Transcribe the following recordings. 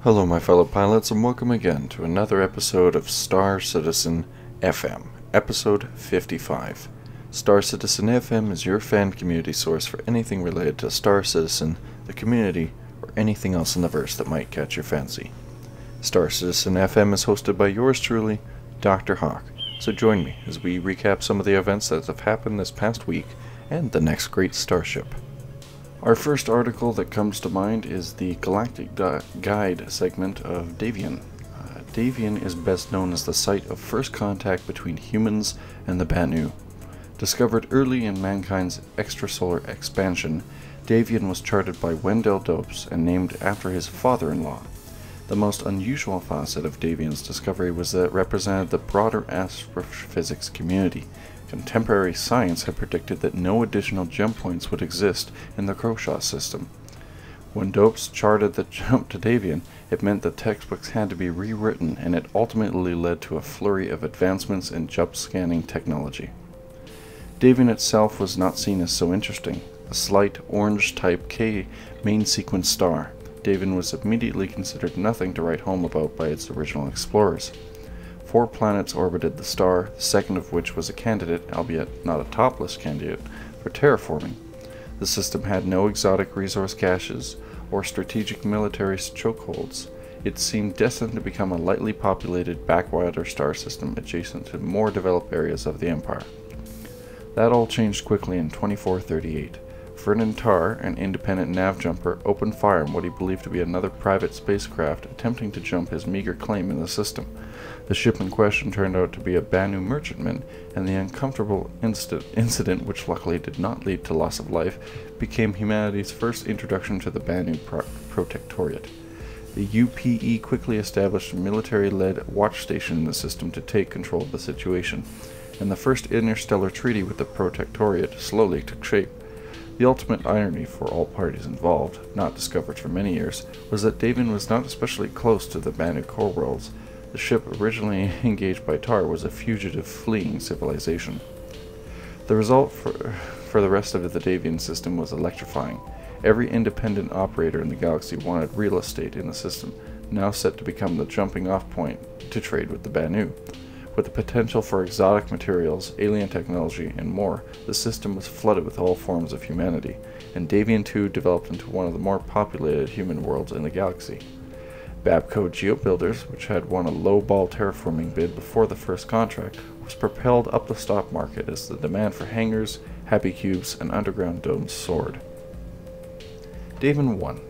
Hello my fellow pilots and welcome again to another episode of Star Citizen FM, episode 55. Star Citizen FM is your fan community source for anything related to Star Citizen, the community, or anything else in the verse that might catch your fancy. Star Citizen FM is hosted by yours truly, Dr. Hawk, so join me as we recap some of the events that have happened this past week and the next great starship. Our first article that comes to mind is the Galactic Guide segment of Davion. Davion is best known as the site of first contact between humans and the Banu. Discovered early in mankind's extrasolar expansion, Davion was charted by Wendell Dopes and named after his father-in-law. The most unusual facet of Davion's discovery was that it represented the broader astrophysics community. Contemporary science had predicted that no additional jump points would exist in the Croshaw system. When Dopes charted the jump to Davion, it meant that textbooks had to be rewritten, and it ultimately led to a flurry of advancements in jump scanning technology. Davion itself was not seen as so interesting. A slight orange type K main sequence star, Davion was immediately considered nothing to write home about by its original explorers. 4 planets orbited the star, the second of which was a candidate, albeit not a top-list candidate, for terraforming. The system had no exotic resource caches or strategic military chokeholds. It seemed destined to become a lightly populated backwater star system adjacent to more developed areas of the Empire. That all changed quickly in 2438. Vernon Tarr, an independent nav jumper, opened fire on what he believed to be another private spacecraft attempting to jump his meager claim in the system. The ship in question turned out to be a Banu merchantman, and the uncomfortable incident, which luckily did not lead to loss of life, became humanity's first introduction to the Banu Protectorate. The UPE quickly established a military-led watch station in the system to take control of the situation, and the first interstellar treaty with the Protectorate slowly took shape. The ultimate irony for all parties involved, not discovered for many years, was that Davion was not especially close to the Banu core worlds. The ship originally engaged by Tar was a fugitive fleeing civilization. The result for the rest of the Davion system was electrifying. Every independent operator in the galaxy wanted real estate in the system, now set to become the jumping-off point to trade with the Banu. With the potential for exotic materials, alien technology, and more, the system was flooded with all forms of humanity, and Davion 2 developed into one of the more populated human worlds in the galaxy. Babco GeoBuilders, which had won a low-ball terraforming bid before the first contract, was propelled up the stock market as the demand for hangars, happy cubes, and underground domes soared. Davion 1.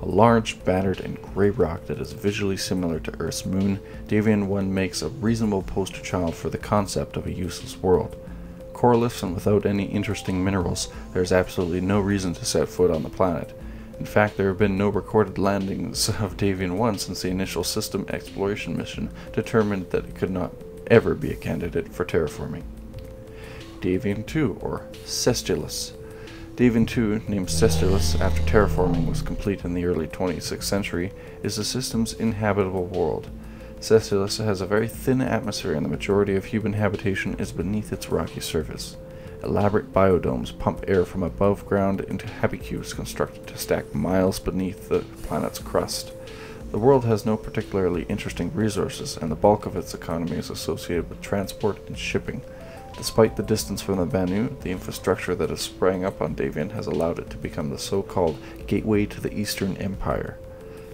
A large, battered, and gray rock that is visually similar to Earth's moon, Davion 1 makes a reasonable poster child for the concept of a useless world. Coreless and without any interesting minerals, there is absolutely no reason to set foot on the planet. In fact, there have been no recorded landings of Davion 1 since the initial system exploration mission determined that it could not ever be a candidate for terraforming. Davion 2, or Cestulus. Davion 2, named Cestulus after terraforming was complete in the early 26th century, is the system's inhabitable world. Cestulus has a very thin atmosphere and the majority of human habitation is beneath its rocky surface. Elaborate biodomes pump air from above ground into happy cubes constructed to stack miles beneath the planet's crust. The world has no particularly interesting resources, and the bulk of its economy is associated with transport and shipping. Despite the distance from the Banu, the infrastructure that has sprang up on Davion has allowed it to become the so-called gateway to the Eastern Empire.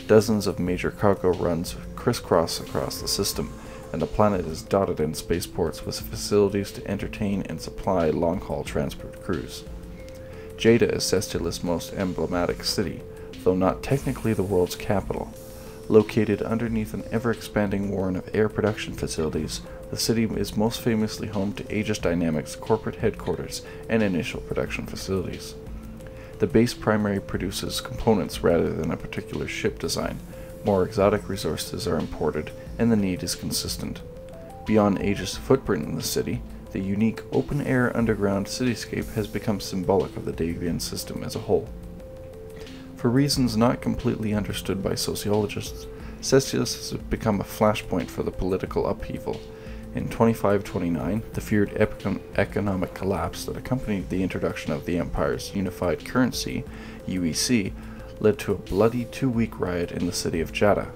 Dozens of major cargo runs crisscross across the system, and the planet is dotted in spaceports with facilities to entertain and supply long-haul transport crews. Jada is Cestulus' most emblematic city, though not technically the world's capital. Located underneath an ever-expanding warren of air production facilities, the city is most famously home to Aegis Dynamics' corporate headquarters and initial production facilities. The base primarily produces components rather than a particular ship design. More exotic resources are imported, and the need is consistent. Beyond Aegis' footprint in the city, the unique open-air underground cityscape has become symbolic of the Davion system as a whole. For reasons not completely understood by sociologists, Cestulus has become a flashpoint for the political upheaval. In 2529, the feared economic collapse that accompanied the introduction of the Empire's unified currency, UEC, led to a bloody 2-week riot in the city of Jeddah,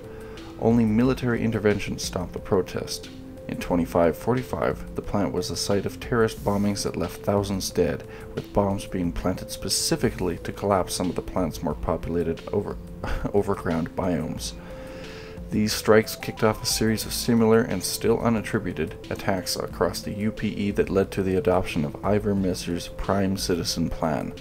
Only military intervention stopped the protest. In 2545, the planet was the site of terrorist bombings that left thousands dead, with bombs being planted specifically to collapse some of the planet's more populated overground biomes. These strikes kicked off a series of similar and still unattributed attacks across the UPE that led to the adoption of Ivermesser's Prime Citizen Plan.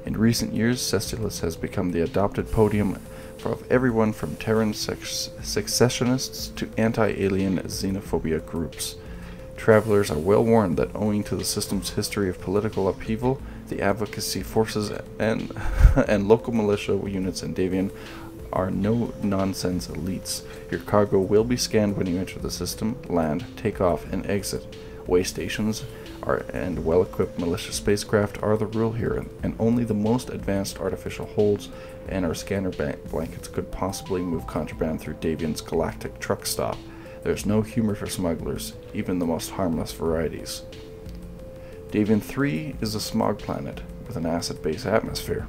In recent years, Cestulus has become the adopted podium of everyone from Terran secessionists to anti-alien xenophobia groups. Travelers are well warned that owing to the system's history of political upheaval, the advocacy forces and local militia units in Davion are no-nonsense elites. Your cargo will be scanned when you enter the system, land, take off, and exit. Way stations and well-equipped militia spacecraft are the rule here, and only the most advanced artificial holds and our scanner blankets could possibly move contraband through Davion's galactic truck stop. There's no humor for smugglers, even the most harmless varieties. Davion 3 is a smog planet with an acid-based atmosphere.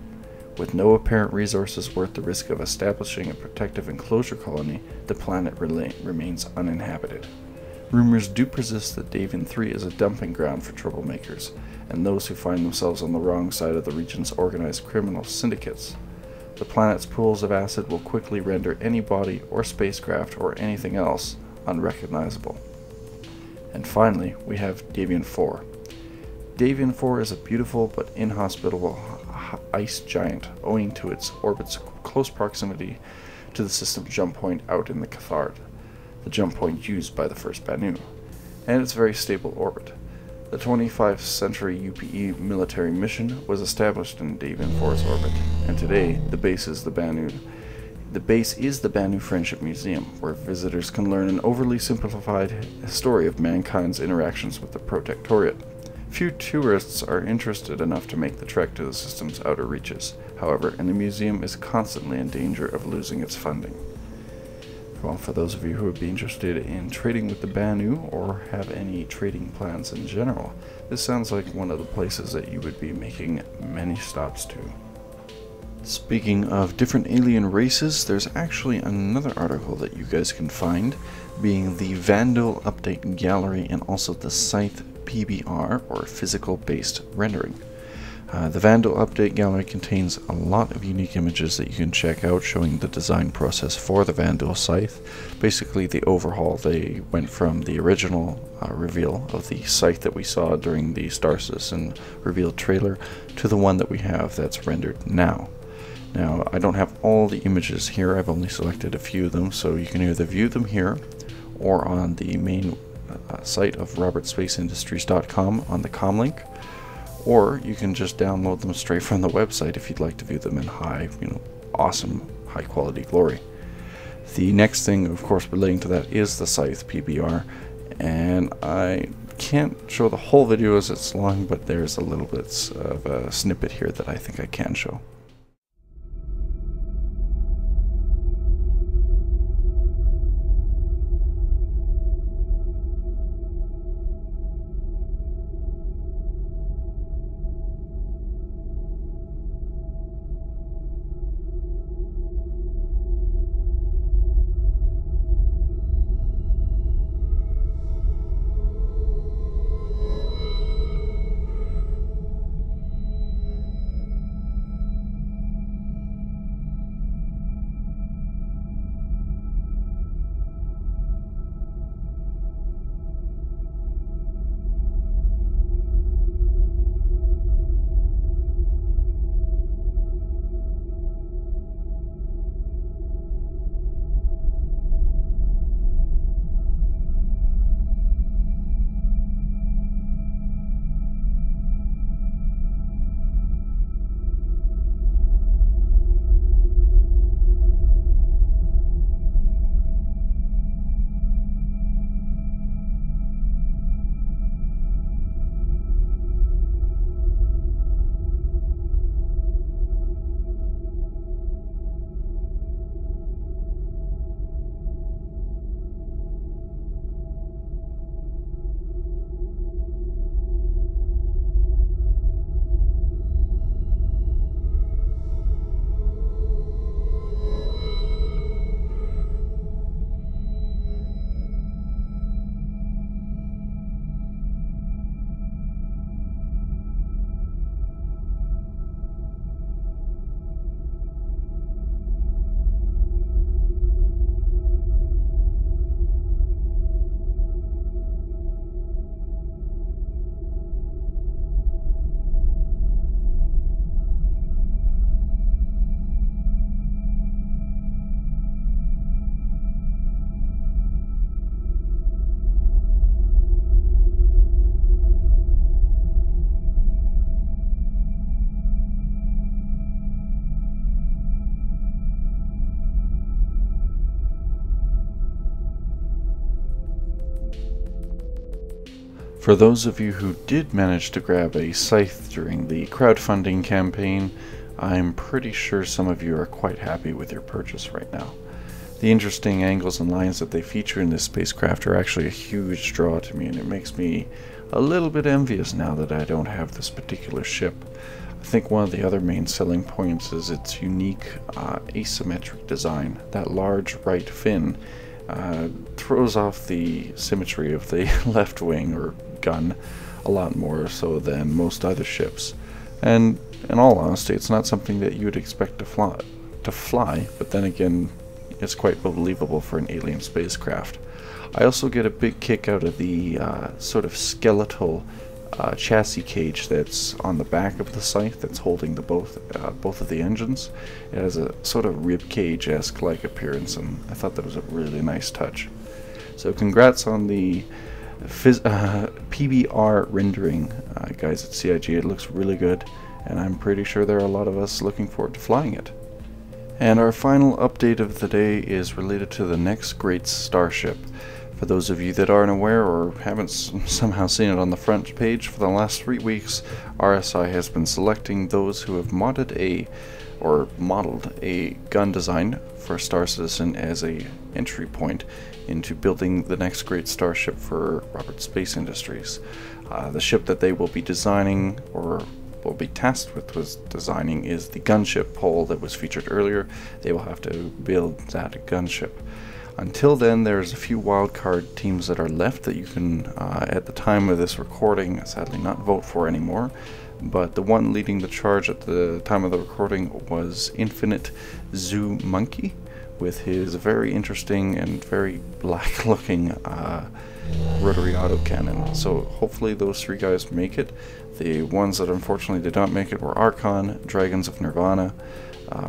With no apparent resources worth the risk of establishing a protective enclosure colony, the planet remains uninhabited. Rumors do persist that Davion 3 is a dumping ground for troublemakers, and those who find themselves on the wrong side of the region's organized criminal syndicates. The planet's pools of acid will quickly render any body or spacecraft or anything else unrecognizable. And finally, we have Davion 4. Davion 4 is a beautiful but inhospitable ice giant, owing to its orbit's close proximity to the system's jump point out in the Cathard, the jump point used by the first Banu, and its very stable orbit. The 25th century UPE military mission was established in Davion 4's orbit, and today the base is the Banu Friendship Museum, where visitors can learn an overly simplified story of mankind's interactions with the Protectorate. Few tourists are interested enough to make the trek to the system's outer reaches, however, and the museum is constantly in danger of losing its funding. Well, for those of you who would be interested in trading with the Banu or have any trading plans in general, this sounds like one of the places that you would be making many stops to. Speaking of different alien races, there's actually another article that you guys can find, being the Vandal update gallery and also the Scythe Pbr, or physical-based rendering. The Vandal update gallery contains a lot of unique images that you can check out, showing the design process for the Vandal scythe. Basically the overhaul. They went from the original reveal of the scythe that we saw during the Star Citizen reveal trailer to the one that we have that's rendered now. Now, I don't have all the images here, I've only selected a few of them, so you can either view them here or on the main site of robertspaceindustries.com on the comlink, or you can just download them straight from the website if you'd like to view them in awesome high quality glory. The next thing, of course, relating to that is the Scythe Pbr, and I can't show the whole video as it's long, but there's a little bit of a snippet here that I think I can show. For those of you who did manage to grab a Scythe during the crowdfunding campaign, I'm pretty sure some of you are quite happy with your purchase right now. The interesting angles and lines that they feature in this spacecraft are actually a huge draw to me, and it makes me a little bit envious now that I don't have this particular ship. I think one of the other main selling points is its unique asymmetric design. That large right fin throws off the symmetry of the left wing or gun a lot more so than most other ships. And in all honesty, it's not something that you would expect to fly, but then again, it's quite believable for an alien spacecraft. I also get a big kick out of the sort of skeletal chassis cage that's on the back of the Scythe that's holding the both of the engines. It has a sort of rib cage-esque like appearance, and I thought that was a really nice touch. So congrats on the PBR rendering, guys at CIG. It looks really good, and I'm pretty sure there are a lot of us looking forward to flying it. And our final update of the day is related to the next great starship. For those of you that aren't aware or haven't somehow seen it on the front page, for the last 3 weeks, RSI has been selecting those who have modeled a gun design for Star Citizen as a entry point into building the next great starship for Roberts Space Industries. The ship that they will be designing, or will be tasked with designing, is the gunship hull that was featured earlier. They will have to build that gunship. Until then, there's a few wildcard teams that are left that you can, at the time of this recording, sadly not vote for anymore. But the one leading the charge at the time of the recording was Infinite Zoo Monkey, with his very interesting and very black-looking rotary autocannon. So hopefully those 3 guys make it. The ones that unfortunately did not make it were Archon, Dragons of Nirvana,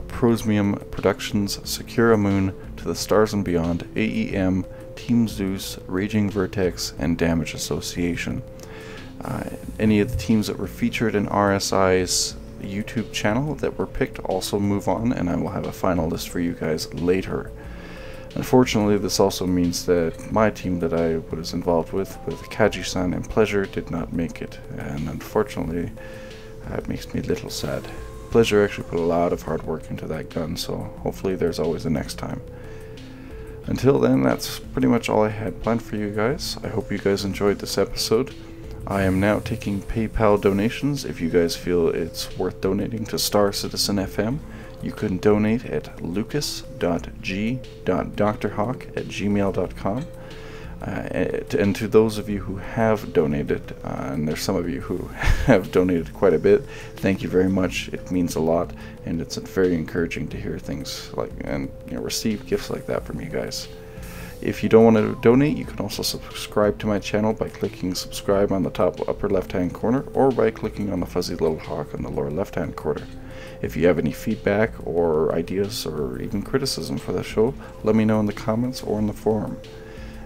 Prosmium Productions, Secura Moon, To the Stars and Beyond, AEM, Team Zeus, Raging Vertex, and Damage Association. Any of the teams that were featured in RSI's YouTube channel that were picked also move on, and I will have a final list for you guys later. Unfortunately, this also means that my team that I was involved with Kaji-san and Pleasure, did not make it, and unfortunately, it makes me a little sad. Pleasure actually put a lot of hard work into that gun, so hopefully there's always a next time. Until then, that's pretty much all I had planned for you guys. I hope you guys enjoyed this episode. I am now taking PayPal donations. If you guys feel it's worth donating to Star Citizen FM, you can donate at lucas.g.drhawk@gmail.com. And to those of you who have donated, and there's some of you who have donated quite a bit, thank you very much. It means a lot, and it's very encouraging to hear things like, and receive gifts like that from you guys. If you don't want to donate, you can also subscribe to my channel by clicking subscribe on the top upper left hand corner, or by clicking on the fuzzy little hawk on the lower left hand corner. If you have any feedback or ideas or even criticism for the show, let me know in the comments or in the forum.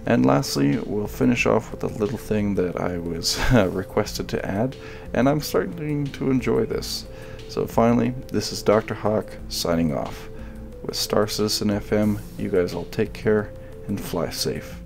And lastly, we'll finish off with a little thing that I was requested to add, and I'm starting to enjoy this. So finally, this is Dr. Hawk signing off. With Star Citizen FM, you guys all take care and fly safe.